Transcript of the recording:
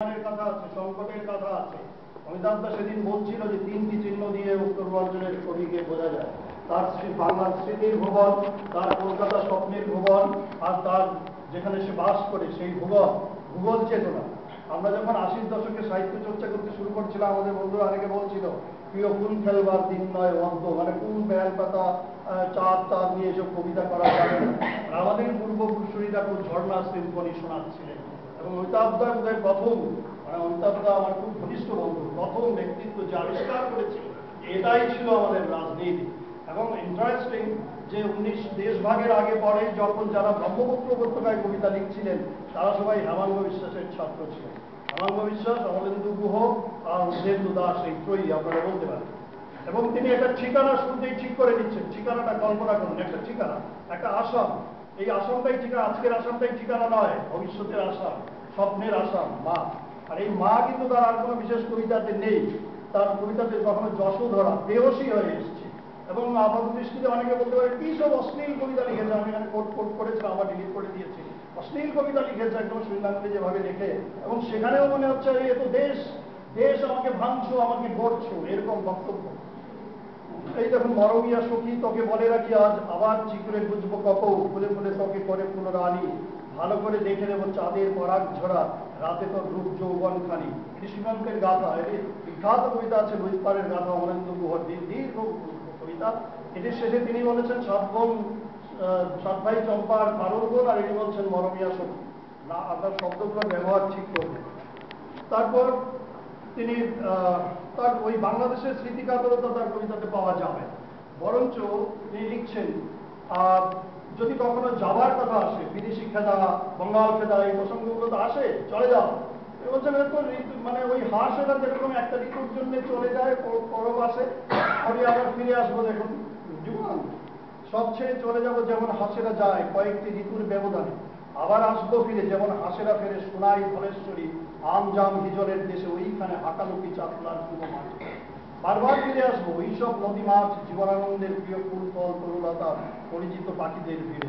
কথা আছে, সংকটের কথা আছে। অমিতাভ দা সেদিন বলছিল যে তিনটি চিহ্ন দিয়ে উত্তরবঙ্গের কবিকে বোঝা যায়, তার বাংলার স্মৃতির ভুবন, তার কলকাতা স্বপ্নের ভুবন, আর তার যেখানে সে বাস করে সেই ভুবন, ভূগোল চেতনা। আমরা যখন 80-র দশকে সাহিত্য চর্চা করতে শুরু করছিলাম, আমাদের বন্ধুরা অনেকে বলছিল প্রিয় কোন খেলবার দিন নয় অন্ত, মানে কোন বেল পাতা চাঁদ চাঁদ নিয়ে এসব কবিতা করা যাবে না। আমাদের পূর্বপুরুষরা খুব ঝর্ণা সিম্ফনি শোনাচ্ছিলেন। এবং অমিতাভ দা বোধহয় প্রথম, মানে অমিতাভ দা আমার খুব ঘনিষ্ঠ বন্ধু, প্রথম ব্যক্তিত্ব যে আবিষ্কার করেছিল এটাই ছিল আমাদের রাজনীতি। এবং ইন্টারেস্টিং যে 19 দেশভাগের আগে পরে যখন যারা ব্রহ্মপুত্র উপত্যকায় কবিতা লিখছিলেন তারা সবাই হেমাঙ্গ বিশ্বাসের ছাত্র ছিলেন। হেমাঙ্গ বিশ্বাস, অমলেন্দু গুহ আর উদ্ধেন্দু দাস, এই ত্রয়ী আপনারা বলতে পারেন। এবং তিনি একটা ঠিকানা শুরুতেই ঠিক করে দিচ্ছেন। ঠিকানাটা কল্পনা করুন, একটা ঠিকানা, একটা আসাম। এই আসামটাই ঠিকানা, আজকের আসামটাই ঠিকানা নয়, ভবিষ্যতের আসাম, স্বপ্নের আসাম, মা। আর এই মা কিন্তু তার আর কোনো বিশেষ কবিতাতে নেই। তার কবিতাতে কখনো যশোধরা, বেহসী হয়ে এসছে। এবং আপাত দৃষ্টিতে অনেকে বলতে পারে কি সব অশ্লীল কবিতা লিখেছে, আমি এখানে কোট করেছিলাম, আবার ডিলিট করে দিয়েছি। অশ্লীল কবিতা লিখেছে একদম শ্রীলঙ্কাতে যেভাবে লেখে, এবং সেখানেও মনে হচ্ছে এ তো দেশ, দেশ আমাকে ভাঙছো, আমাকে গড়ছো, এরকম বক্তব্য। এই দেখুন, মরমিয়া সখী তোকে বলে রাখি আজ, আবার চিকুরে বুঝবো কপৌ, ফুলে ফুলে তোকে করে পুনরানি, ভালো করে দেখে নেব চাঁদের পরাগ ঝরা, রাতে তোর রূপ যৌবন খানি। এটি শ্রীলঙ্কের গাথা, এটি বিখ্যাত কবিতা আছে লুইপারের গাথা, অমলেন্দু গুহর দীর্ঘ কবিতা। এটির শেষে তিনি বলেছেন সাত ভাই চম্পার কারণ বোন, আর এটি বলছেন মরমিয়া সখী। না, আপনার শব্দগুলোর ব্যবহার ঠিক করবেন। তারপর তিনি তার ওই বাংলাদেশের স্মৃতিকাতরতা তার কবিতাতে পাওয়া যাবে। বরঞ্চ তিনি লিখছেন যদি কখনো যাবার কথা আসে, বিদেশি খেদা, বঙ্গাল খেদা, এই প্রসঙ্গগুলো তো আসে, চলে যাও। বলছেন তো মানে ওই হাঁসেরা যেরকম একটা ঋতুর জন্য চলে যায় পরবাসে, আমি আবার ফিরে আসবো, দেখুন জীবন সব ছেড়ে চলে যাব যেমন হাঁসেরা যায় কয়েকটি ঋতুর ব্যবধানে, আবার আসবো ফিরে যেমন হাঁসেরা ফেরে সোনাই ধলেশ্বরী, আম জাম হিজলের দেশে, ওইখানে হাঁকালুকি চাতলার শুভ মাঠ। বারবার ফিরে আসবো ওইসব নদী মাছ, জীবনানন্দের প্রিয় ফুল ফল তরুলতা, পরিচিত পাখিদের ভিড়ে।